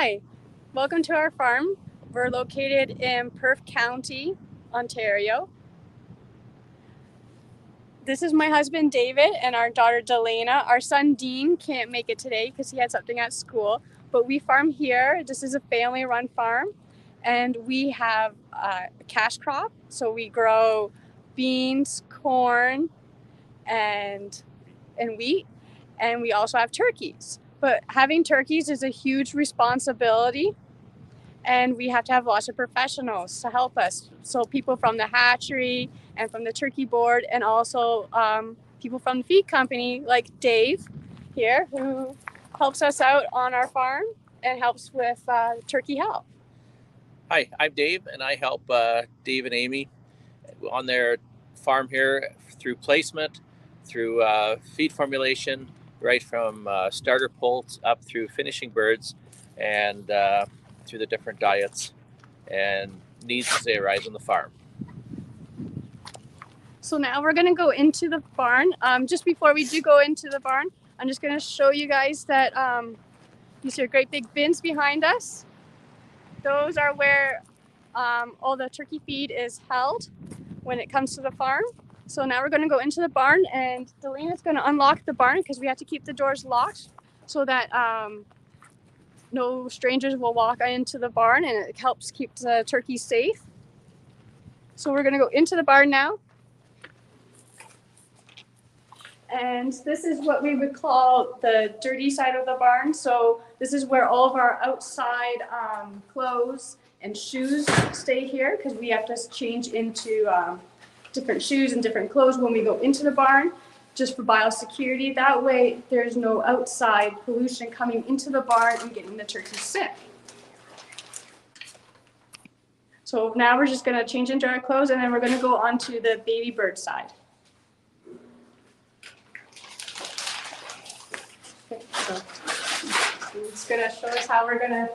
Hi, welcome to our farm. We're located in Perth County, Ontario. This is my husband David and our daughter Delana. Our son Dean can't make it today because he had something at school, but we farm here. This is a family-run farm, and we have a cash crop. So we grow beans, corn, and wheat, and we also have turkeys. But having turkeys is a huge responsibility, and we have to have lots of professionals to help us. So people from the hatchery and from the turkey board, and also people from the feed company like Dave here, who helps us out on our farm and helps with turkey health. Hi, I'm Dave, and I help Dave and Amy on their farm here through placement, through feed formulation, right from starter poults up through finishing birds, and through the different diets and needs as they arise on the farm. So now we're going to go into the barn. Just before we do go into the barn, I'm just going to show you guys that these are great big bins behind us. Those are where all the turkey feed is held when it comes to the farm. So now we're going to go into the barn, and Delana's going to unlock the barn because we have to keep the doors locked so that no strangers will walk into the barn, and it helps keep the turkeys safe. So we're going to go into the barn now. And this is what we would call the dirty side of the barn. So this is where all of our outside clothes and shoes stay here, because we have to change into different shoes and different clothes when we go into the barn, just for biosecurity. That way there's no outside pollution coming into the barn and getting the turkeys sick. So now we're just going to change into our clothes, and then we're going to go on to the baby bird side. So it's going to show us how we're going to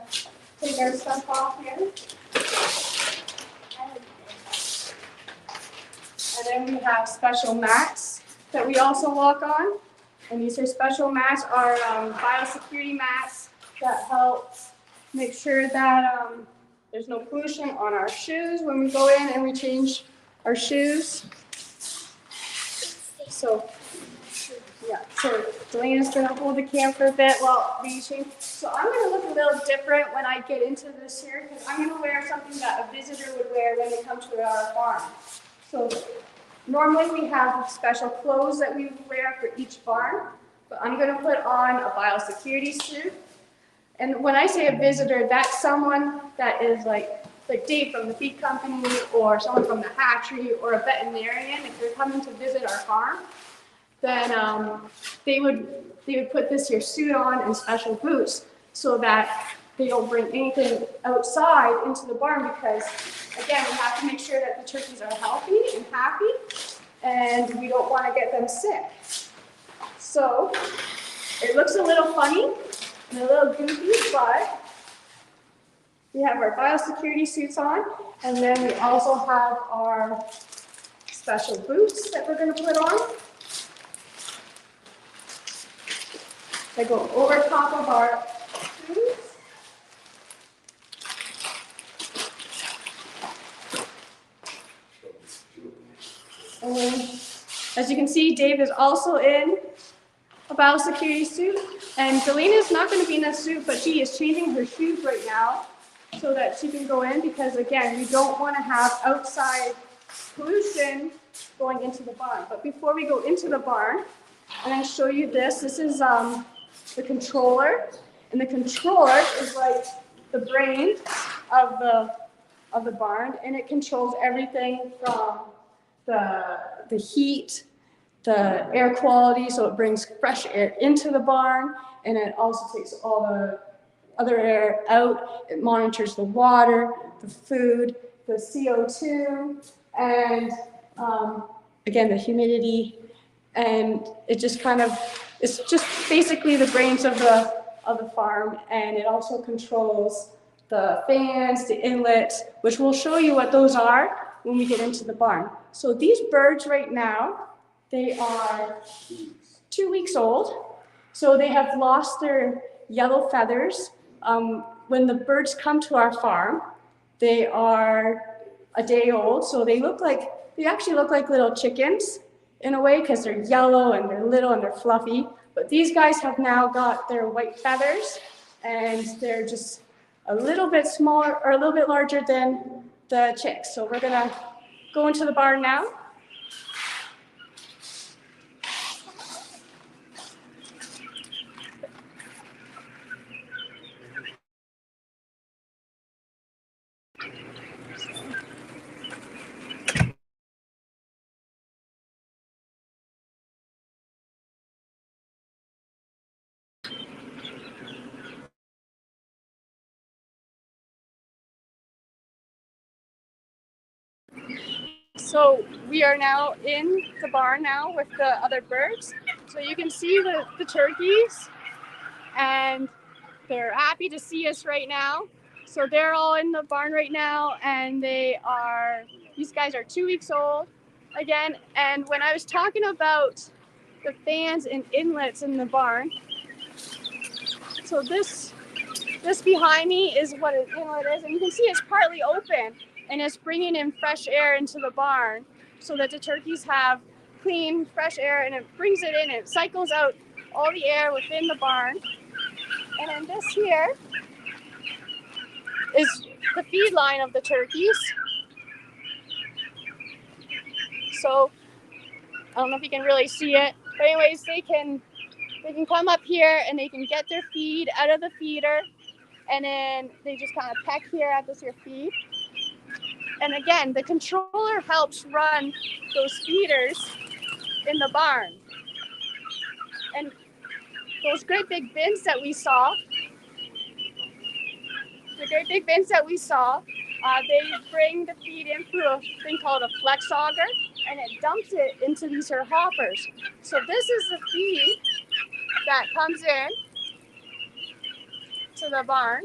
take our stuff off here. And then we have special mats that we also walk on. And these are special mats, are biosecurity mats that help make sure that there's no pollution on our shoes when we go in and we change our shoes. So Delana's going to hold the cam for a bit while we change. So I'm going to look a little different when I get into this here, because I'm going to wear something that a visitor would wear when they come to our farm. So normally we have special clothes that we wear for each barn, but I'm going to put on a biosecurity suit. And when I say a visitor, that's someone that is like Dave from the feed company, or someone from the hatchery, or a veterinarian. If they're coming to visit our farm, then they would put this here suit on and special boots, so that they don't bring anything outside into the barn, because again, we have to make sure that the turkeys are healthy and happy, and we don't want to get them sick. So it looks a little funny and a little goofy, but we have our biosecurity suits on, and then we also have our special boots that we're going to put on. They go over top of our shoes. And then, as you can see, Dave is also in a biosecurity suit. And Delana is not going to be in a suit, but she is changing her shoes right now so that she can go in, because again, we don't want to have outside pollution going into the barn. But before we go into the barn, I'm going to show you this. This is the controller, and the controller is like the brain of the barn, and it controls everything from the heat, the air quality, so it brings fresh air into the barn, and it also takes all the other air out. It monitors the water, the food, the CO2, and again, the humidity, and it just kind of, it's just basically the brains of the farm, and it also controls the fans, the inlets, which we'll show you what those are when we get into the barn. So these birds right now, they are 2 weeks old, so they have lost their yellow feathers. when the birds come to our farm, they are a day old, so they actually look like little chickens in a way because they're yellow and they're little and they're fluffy. But these guys have now got their white feathers and they're just a little bit smaller or a little bit larger than the chicks. So we're gonna go into the barn now. So we are now in the barn now with the other birds. So you can see the turkeys and they're happy to see us right now. So they're all in the barn right now and these guys are 2 weeks old again. And when I was talking about the fans and inlets in the barn, so this behind me is what an inlet is, and you can see it's partly open and it's bringing in fresh air into the barn so that the turkeys have clean, fresh air, and it brings it in and it cycles out all the air within the barn. And then this here is the feed line of the turkeys. So I don't know if you can really see it, but anyways, they can come up here and they can get their feed out of the feeder, and then they just kind of peck here at this here feed. And again, the controller helps run those feeders in the barn. And those great big bins that we saw, they bring the feed in through a thing called a flex auger, and it dumps it into these here hoppers. So this is the feed that comes in to the barn.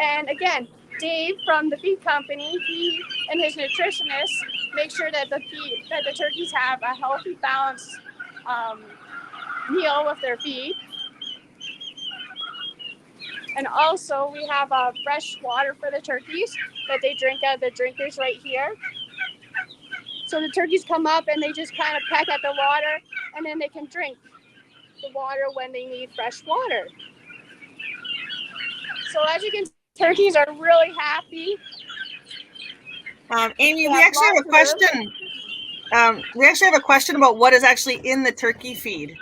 And again, Dave from the feed company, he and his nutritionist make sure that the turkeys have a healthy, balanced meal with their feed. And also we have fresh water for the turkeys that they drink out of the drinkers right here. So the turkeys come up and they just kind of peck at the water, and then they can drink the water when they need fresh water. So as you can see, turkeys are really happy. Amy, we actually have a question. We actually have a question about what is actually in the turkey feed.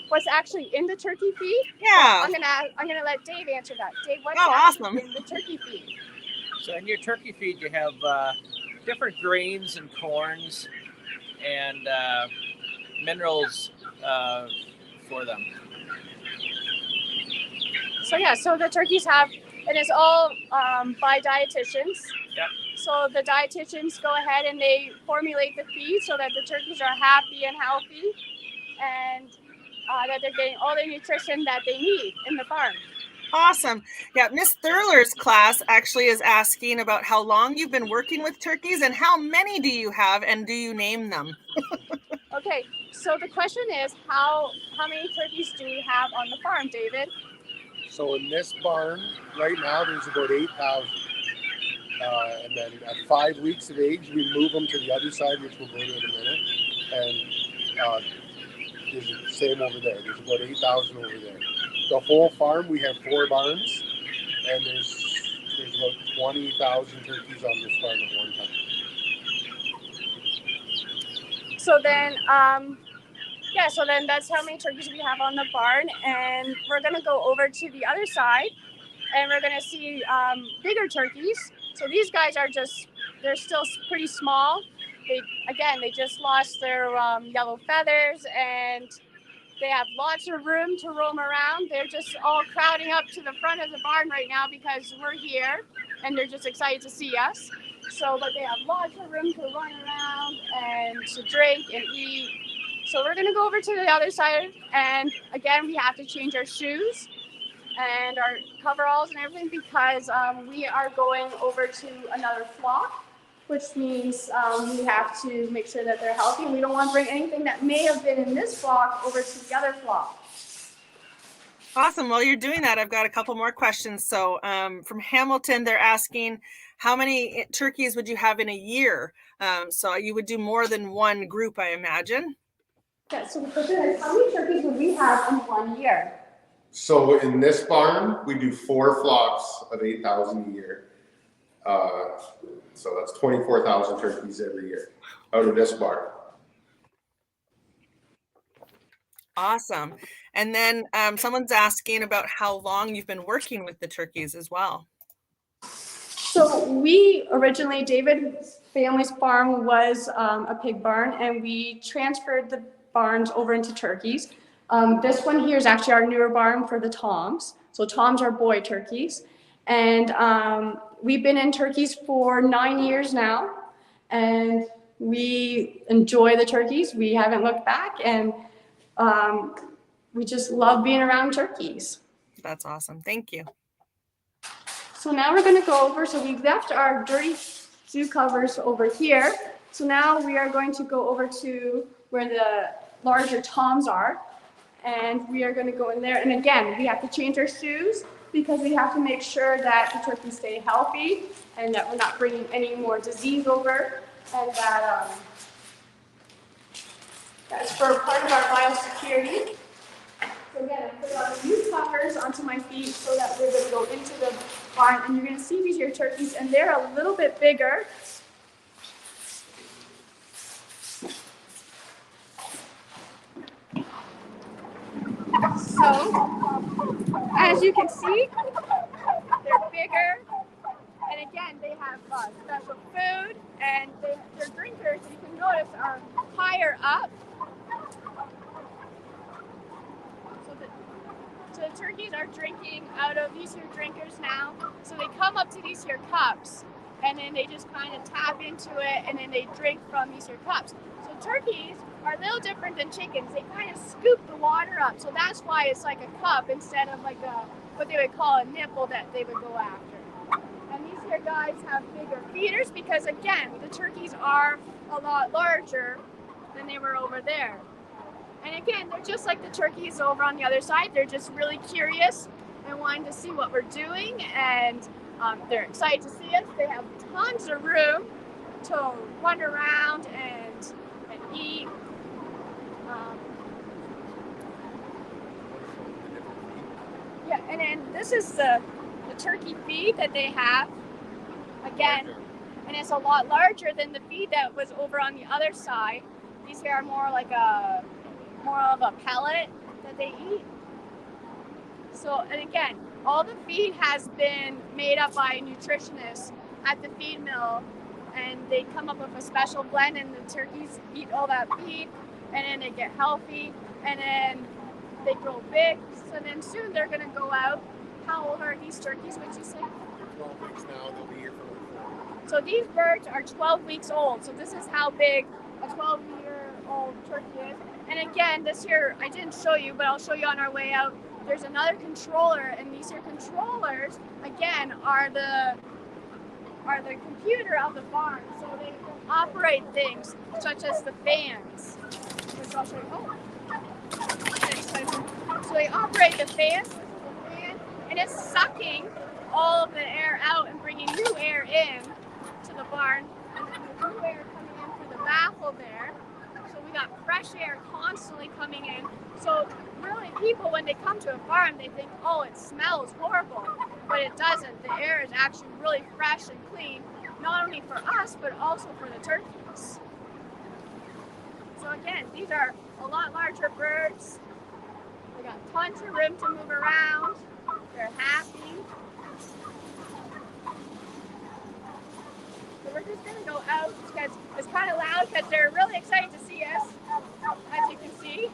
What's actually in the turkey feed? Yeah. Well, I'm gonna let Dave answer that. Dave, what's awesome. in the turkey feed? So in your turkey feed, you have different grains and corns and minerals for them. So yeah, so the turkeys have, and it's all by dietitians. Yep. So the dietitians go ahead and they formulate the feed so that the turkeys are happy and healthy, and that they're getting all the nutrition that they need in the farm. Awesome. Yeah, Miss Thurler's class actually is asking about how long you've been working with turkeys and how many do you have and do you name them? Okay, so the question is how many turkeys do we have on the farm, David? So in this barn right now, there's about 8,000. And then at 5 weeks of age, we move them to the other side, which we'll go to in a minute. And there's the same over there. There's about 8,000 over there. The whole farm, we have 4 barns, and there's about 20,000 turkeys on this farm at one time. So then, so then that's how many turkeys we have on the barn, and we're gonna go over to the other side, and we're gonna see bigger turkeys. So these guys they're still pretty small. They just lost their yellow feathers, and they have lots of room to roam around. They're just all crowding up to the front of the barn right now because we're here, and they're just excited to see us. But they have lots of room to run around and to drink and eat. So we're gonna go over to the other side, and again, we have to change our shoes and our coveralls and everything because we are going over to another flock, which means we have to make sure that they're healthy. We don't want to bring anything that may have been in this flock over to the other flock. Awesome. While you're doing that, I've got a couple more questions. So from Hamilton, they're asking how many turkeys would you have in a year? So you would do more than one group, I imagine. Yeah, so the question is, how many turkeys would we have in 1 year? So in this barn, we do 4 flocks of 8,000 a year. So that's 24,000 turkeys every year out of this barn. Awesome. And then someone's asking about how long you've been working with the turkeys as well. So we originally, David's family's farm was a pig barn, and we transferred the barns over into turkeys. This one here is actually our newer barn for the toms. So toms are boy turkeys. And we've been in turkeys for 9 years now, and we enjoy the turkeys. We haven't looked back, and we just love being around turkeys. That's awesome. Thank you. So now we're going to go over, so we left our dirty zoo covers over here. So now we are going to go over to where the larger toms are, and we are going to go in there. And again, we have to change our shoes because we have to make sure that the turkeys stay healthy and that we're not bringing any more disease over, and that that's for part of our biosecurity. So again, I put on the new covers onto my feet so that we're going to go into the barn, and you're going to see these here turkeys, and they're a little bit bigger. So, as you can see, they're bigger, and again, they have special food, and their drinkers, you can notice, are higher up. So the turkeys are drinking out of these here drinkers now. So they come up to these here cups, and then they just kind of tap into it, and then they drink from these here cups. So turkeys are a little different than chickens. They kind of scoop the water up. So that's why it's like a cup instead of like what they would call a nipple that they would go after. And these here guys have bigger feeders because, again, the turkeys are a lot larger than they were over there. And again, they're just like the turkeys over on the other side. They're just really curious and wanting to see what we're doing, and they're excited to see us. They have tons of room to run around and eat. Yeah, and then this is the turkey feed that they have. Again, and it's a lot larger than the feed that was over on the other side. These here are more of a pellet that they eat. So, and again, all the feed has been made up by nutritionists at the feed mill, and they come up with a special blend, and the turkeys eat all that feed, and then they get healthy, and then they grow big. So then soon they're going to go out. How old are these turkeys, would you say? 12 weeks now, they'll be here for So these birds are 12 weeks old. So this is how big a 12-year-old turkey is. And again, this here, I didn't show you, but I'll show you on our way out. There's another controller, and these here controllers, again, are the computer of the barn. So they can operate things such as the fans, which I'll show you. Oh. So they operate the fans, and it's sucking all of the air out and bringing new air in to the barn, and then the new air coming in through the baffle there. So we got fresh air constantly coming in. So really, people, when they come to a farm, they think, oh, it smells horrible, but it doesn't. The air is actually really fresh and clean, not only for us, but also for the turkeys. So again, these are a lot larger birds. They got tons of room to move around. They're happy. So we're just gonna go out because it's kind of loud because they're really excited to see us, as you can see.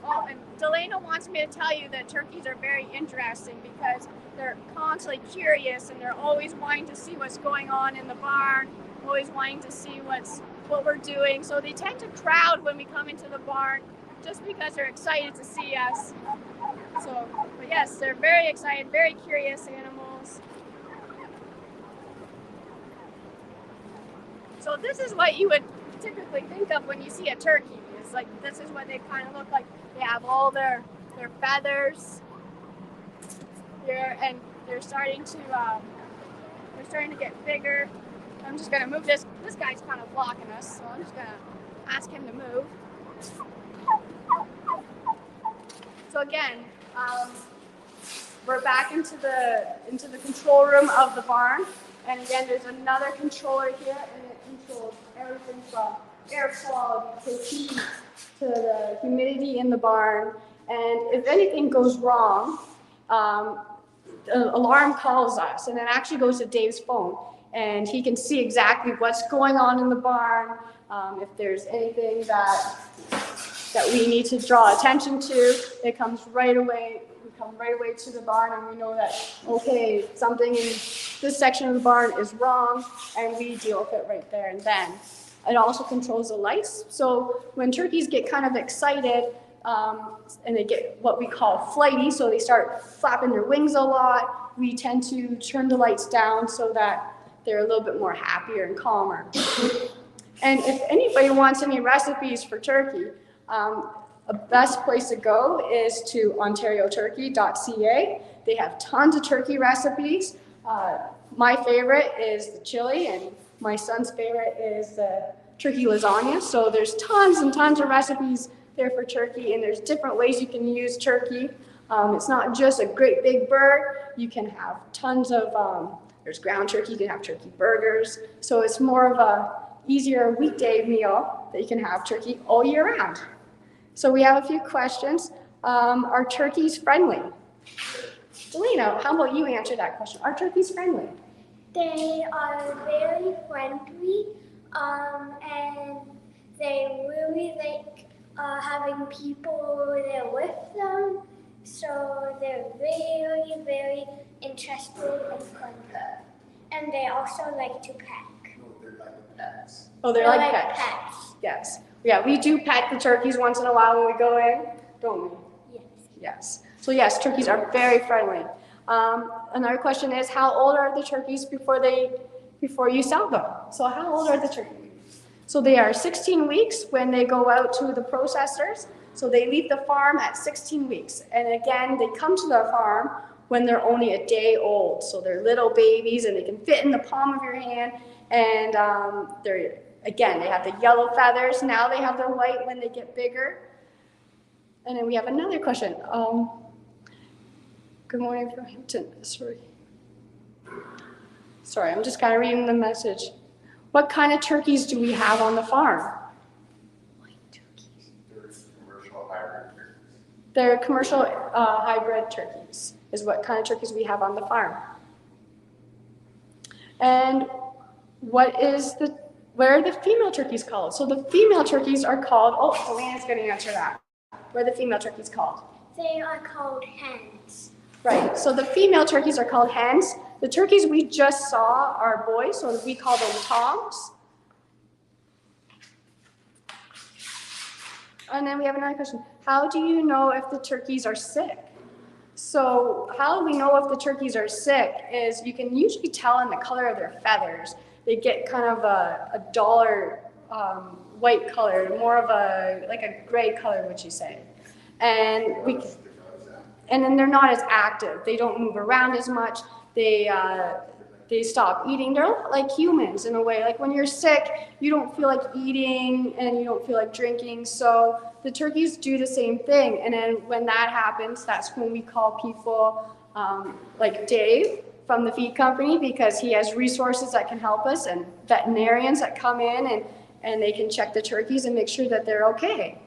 Oh, and Delana wants me to tell you that turkeys are very interesting because they're constantly curious, and they're always wanting to see what's going on in the barn, always wanting to see what we're doing. So they tend to crowd when we come into the barn just because they're excited to see us. So, but yes, they're very excited, very curious animals. So this is what you would typically think of when you see a turkey. It's like this is what they kind of look like. They have all their feathers here, and they're starting to get bigger. I'm just gonna move this. This guy's kind of blocking us, so I'm just gonna ask him to move. So again, we're back into the control room of the barn, and again, there's another controller here, and it controls everything from air quality to heat to the humidity in the barn. And if anything goes wrong, the alarm calls us, and it actually goes to Dave's phone, and he can see exactly what's going on in the barn. If there's anything that we need to draw attention to, it comes right away. We come right away to the barn, and we know that, okay, something in this section of the barn is wrong, and we deal with it right there and then. It also controls the lights. So when turkeys get kind of excited, and they get what we call flighty, so they start flapping their wings a lot, we tend to turn the lights down so that they're a little bit more happier and calmer. And if anybody wants any recipes for turkey, the best place to go is to ontarioturkey.ca. They have tons of turkey recipes. My favorite is the chili, and my son's favorite is the turkey lasagna. So there's tons and tons of recipes there for turkey, and there's different ways you can use turkey. It's not just a great big bird. You can have tons of, there's ground turkey, you can have turkey burgers. So it's more of a easier weekday meal that you can have turkey all year round. So we have a few questions. Are turkeys friendly? Delina, how about you answer that question? Are turkeys friendly? They are very friendly, and they really like having people there with them. So they're very, very interested and friendly. And they also like to peck. Oh, they're like pets. Yes. Yeah, we do pet the turkeys once in a while when we go in, don't we? Yes. Yes. So yes, turkeys are very friendly. Another question is, how old are the turkeys before you sell them? So how old are the turkeys? So they are 16 weeks when they go out to the processors. So they leave the farm at 16 weeks. And again, they come to the farm when they're only a day old. So they're little babies, and they can fit in the palm of your hand. And they have the yellow feathers. Now they have the white when they get bigger. And then we have another question. Good morning from Hampton. Sorry, I'm just kind of reading the message. What kind of turkeys do we have on the farm? They're commercial hybrid turkeys, is what kind of turkeys we have on the farm. And where are the female turkeys called? So the female turkeys are called, Delana's going to answer that. What are the female turkeys called? They are called hens. Right, so the female turkeys are called hens. The turkeys we just saw are boys, so we call them toms. And then we have another question. How do you know if the turkeys are sick? So how we know if the turkeys are sick is you can usually tell in the color of their feathers. They get kind of a duller white color, more of like a gray color, would you say? And then they're not as active. They don't move around as much. They stop eating. They're like humans in a way. Like when you're sick, you don't feel like eating and you don't feel like drinking. So the turkeys do the same thing. And then when that happens, that's when we call people like Dave from the feed company, because he has resources that can help us, and veterinarians that come in and they can check the turkeys and make sure that they're okay.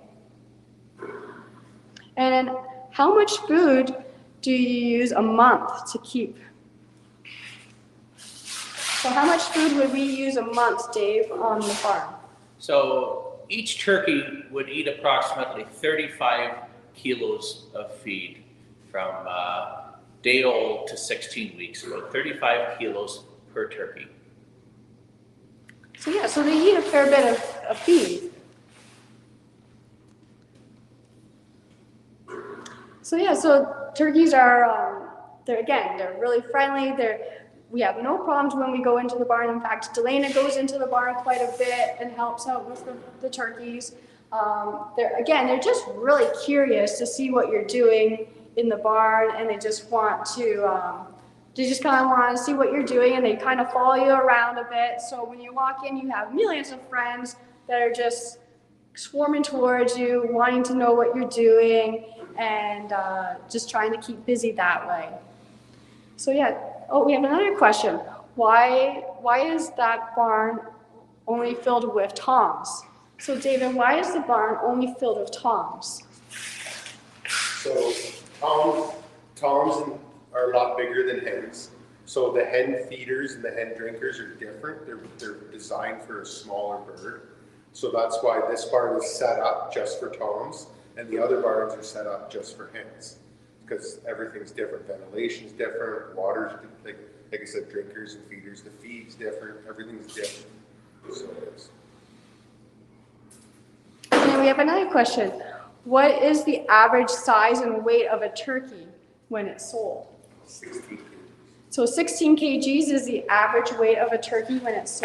And how much food do you use a month to keep? So how much food would we use a month, Dave, on the farm? So each turkey would eat approximately 35 kilos of feed from day old to 16 weeks, about 35 kilos per turkey. So yeah, so they eat a fair bit of feed. So yeah, so turkeys are, they're really friendly. we have no problems when we go into the barn. In fact, Delana goes into the barn quite a bit and helps out with the turkeys. They're just really curious to see what you're doing in the barn, and they just want to, they just kind of want to see what you're doing, and they kind of follow you around a bit. So when you walk in, you have millions of friends that are just swarming towards you, wanting to know what you're doing, and just trying to keep busy that way. So yeah, oh, we have another question. Why is that barn only filled with toms? So David, why is the barn only filled with toms? So toms are a lot bigger than hens. So the hen feeders and the hen drinkers are different. They're designed for a smaller bird. So that's why this barn is set up just for toms, and the other barns are set up just for hens, because everything's different. Ventilation's different, water's like I said, drinkers and feeders. The feed's different. Everything's different. So it is. And then we have another question. What is the average size and weight of a turkey when it's sold? 16 kg. So 16 kgs is the average weight of a turkey when it's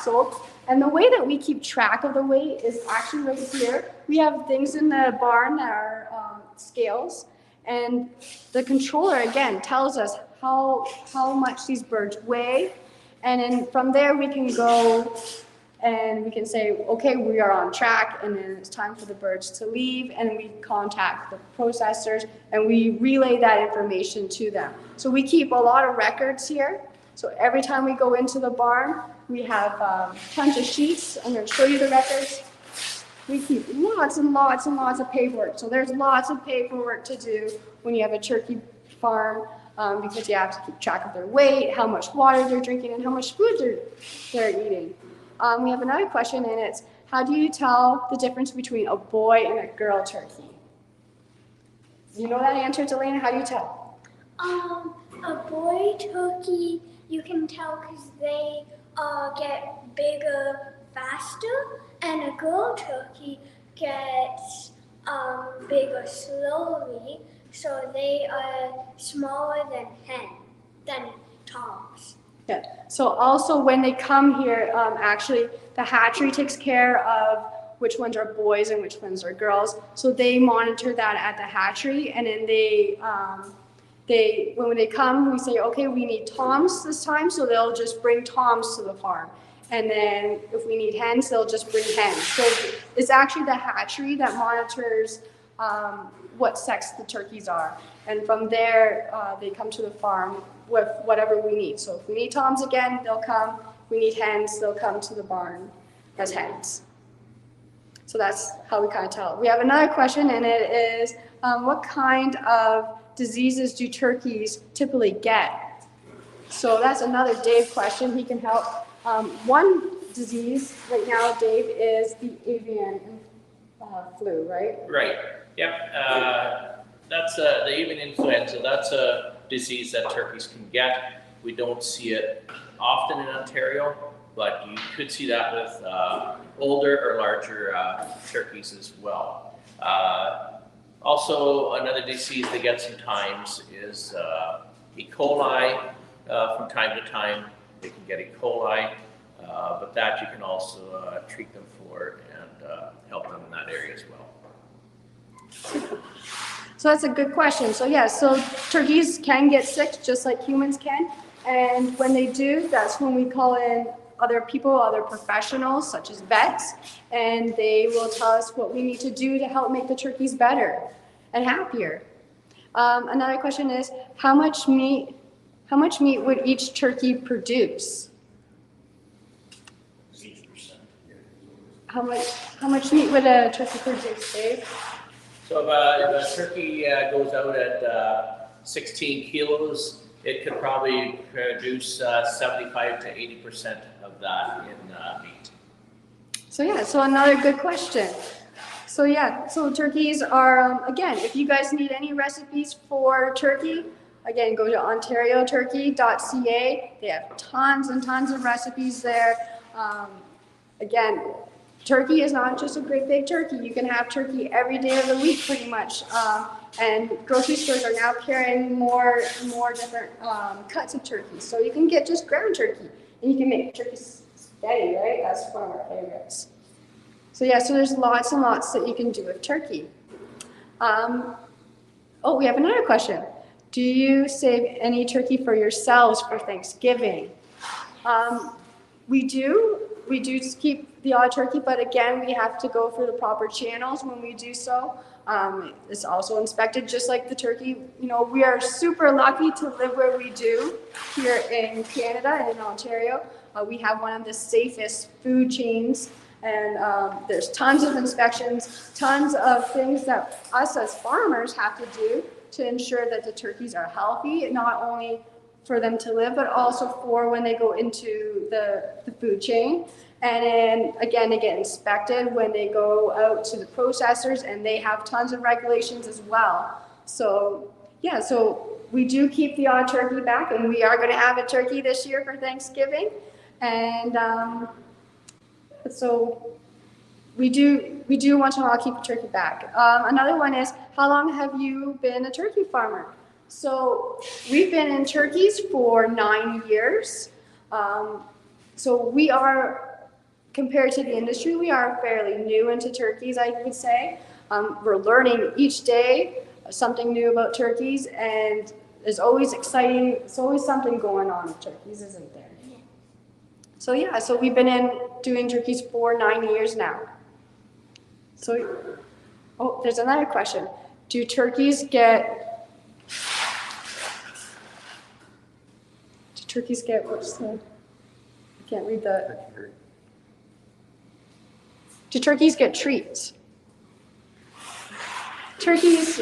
sold. And the way that we keep track of the weight is actually right here. We have things in the barn that are scales, and the controller again tells us how much these birds weigh, and then from there we can go and we can say, okay, we are on track, and then it's time for the birds to leave, and we contact the processors and we relay that information to them. So we keep a lot of records here. So every time we go into the barn, we have tons of sheets. I'm going to show you the records. We keep lots and lots and lots of paperwork. So there's lots of paperwork to do when you have a turkey farm, because you have to keep track of their weight, how much water they're drinking, and how much food they're eating. We have another question, and it's, how do you tell the difference between a boy and a girl turkey? You know that answer, Delana? How do you tell? A boy turkey, you can tell because they get bigger faster, and a girl turkey gets bigger slowly, so they are smaller than toms. Yeah. So also when they come here, actually the hatchery takes care of which ones are boys and which ones are girls. So they monitor that at the hatchery, and then when they come, we say, okay, we need toms this time, so they'll just bring toms to the farm. And then if we need hens, they'll just bring hens. So it's actually the hatchery that monitors what sex the turkeys are. And from there, they come to the farm with whatever we need. So if we need toms again, they'll come. If we need hens, they'll come to the barn as hens. So that's how we kind of tell. We have another question, and it is, what kind of diseases do turkeys typically get? So that's another Dave question. He can help. One disease right now, Dave, is the avian flu, right? Right. Yep. That's the avian influenza. That's a disease that turkeys can get. We don't see it often in Ontario, but you could see that with older or larger turkeys as well. Also, another disease they get sometimes is E. coli. From time to time, they can get E. coli, but that you can also treat them for and help them in that area as well. So that's a good question. So yeah, so turkeys can get sick just like humans can. And when they do, that's when we call in other people, other professionals, such as vets, and they will tell us what we need to do to help make the turkeys better and happier. Another question is, how much meat would each turkey produce? How much meat would a turkey produce, Dave? So if a turkey goes out at 16 kilos, it could probably produce 75 to 80% of that in meat. So yeah, so another good question. So yeah, so turkeys are, again, if you guys need any recipes for turkey, again, go to ontarioturkey.ca. They have tons and tons of recipes there. Again, turkey is not just a great big turkey. You can have turkey every day of the week pretty much. and grocery stores are now carrying more different cuts of turkey. So you can get just ground turkey, and you can make turkey spaghetti, right? That's one of our favorites. So yeah, so there's lots and lots that you can do with turkey. Oh, we have another question. Do you save any turkey for yourselves for Thanksgiving? We do keep the odd turkey, but again, we have to go through the proper channels when we do so. It's also inspected just like the turkey. You know, we are super lucky to live where we do here in Canada and in Ontario. We have one of the safest food chains, and there's tons of inspections, tons of things that us as farmers have to do to ensure that the turkeys are healthy, not only for them to live, but also for when they go into the food chain. And then again, they get inspected when they go out to the processors, and they have tons of regulations as well. So yeah, so we do keep the odd turkey back, and we are going to have a turkey this year for Thanksgiving. And so we do once in a while keep a turkey back. Another one is, how long have you been a turkey farmer? So we've been in turkeys for 9 years. So we are, compared to the industry, we are fairly new into turkeys, I would say. We're learning each day something new about turkeys, and there's always exciting, there's always something going on with turkeys, isn't there? So yeah, so we've been doing turkeys for 9 years now. So, oh, there's another question. Do turkeys get, what's the, I can't read the, do turkeys get treats? Turkeys,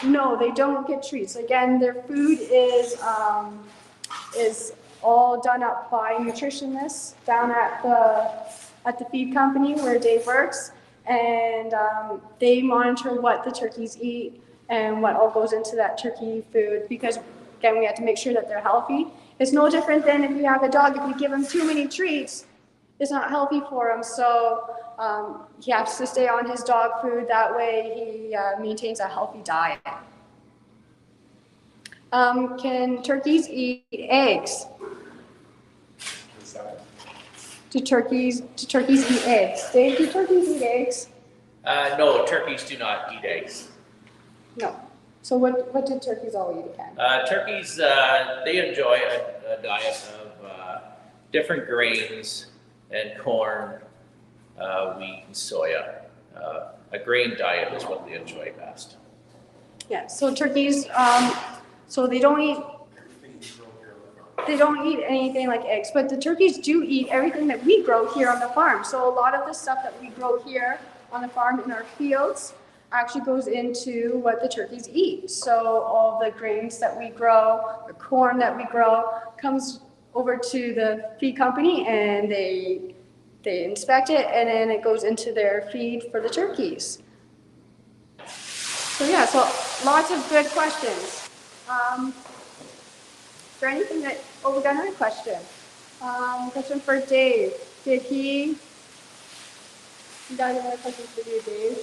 no, they don't get treats. Again, their food is all done up by nutritionists down at the feed company where Dave works, and they monitor what the turkeys eat and what all goes into that turkey food, because again, we have to make sure that they're healthy. It's no different than if you have a dog. If you give him too many treats, it's not healthy for him. So he has to stay on his dog food. That way he maintains a healthy diet. Can turkeys eat eggs? Do turkeys eat eggs? Dave, do turkeys eat eggs? No, turkeys do not eat eggs. No. So what do turkeys all eat again? Turkeys, they enjoy a diet of different grains and corn, wheat, and soya. A grain diet is what they enjoy best. Yeah, so turkeys, so they don't eat anything like eggs, but the turkeys do eat everything that we grow here on the farm. So a lot of the stuff that we grow here on the farm in our fields actually goes into what the turkeys eat. So all the grains that we grow, the corn that we grow, comes over to the feed company, and they inspect it, and then it goes into their feed for the turkeys. So yeah, so lots of good questions. Is there anything that, oh, we got another question. Question for Dave. We got another question for you, Dave.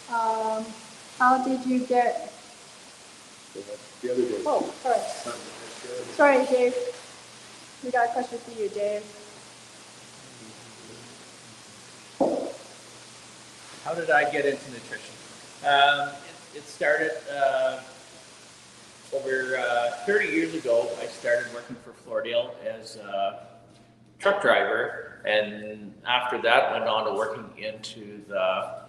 How did you get? The other day. Oh, sorry. Sorry, Dave. We got a question for you, Dave. How did I get into nutrition? It started over 30 years ago. I started working for Floridale as a truck driver, and after that went on to working into the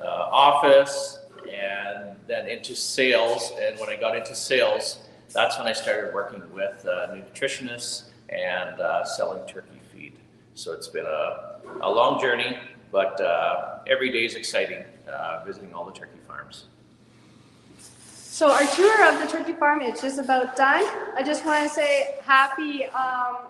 office and then into sales. And when I got into sales, that's when I started working with nutritionists and selling turkey feed. So it's been a long journey, but every day is exciting, visiting all the turkey farms. So our tour of the turkey farm is just about done. I just want to say happy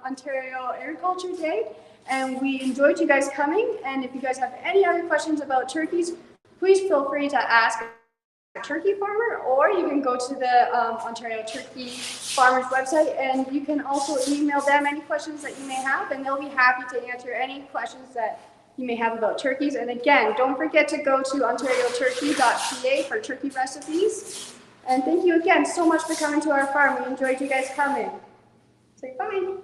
Ontario Agriculture Day, and we enjoyed you guys coming. And if you guys have any other questions about turkeys, please feel free to ask a turkey farmer, or you can go to the Ontario Turkey Farmers website, and you can also email them any questions that you may have, and they'll be happy to answer any questions that you may have about turkeys. And again, don't forget to go to ontarioturkey.ca for turkey recipes. And thank you again so much for coming to our farm. We enjoyed you guys coming. Say bye.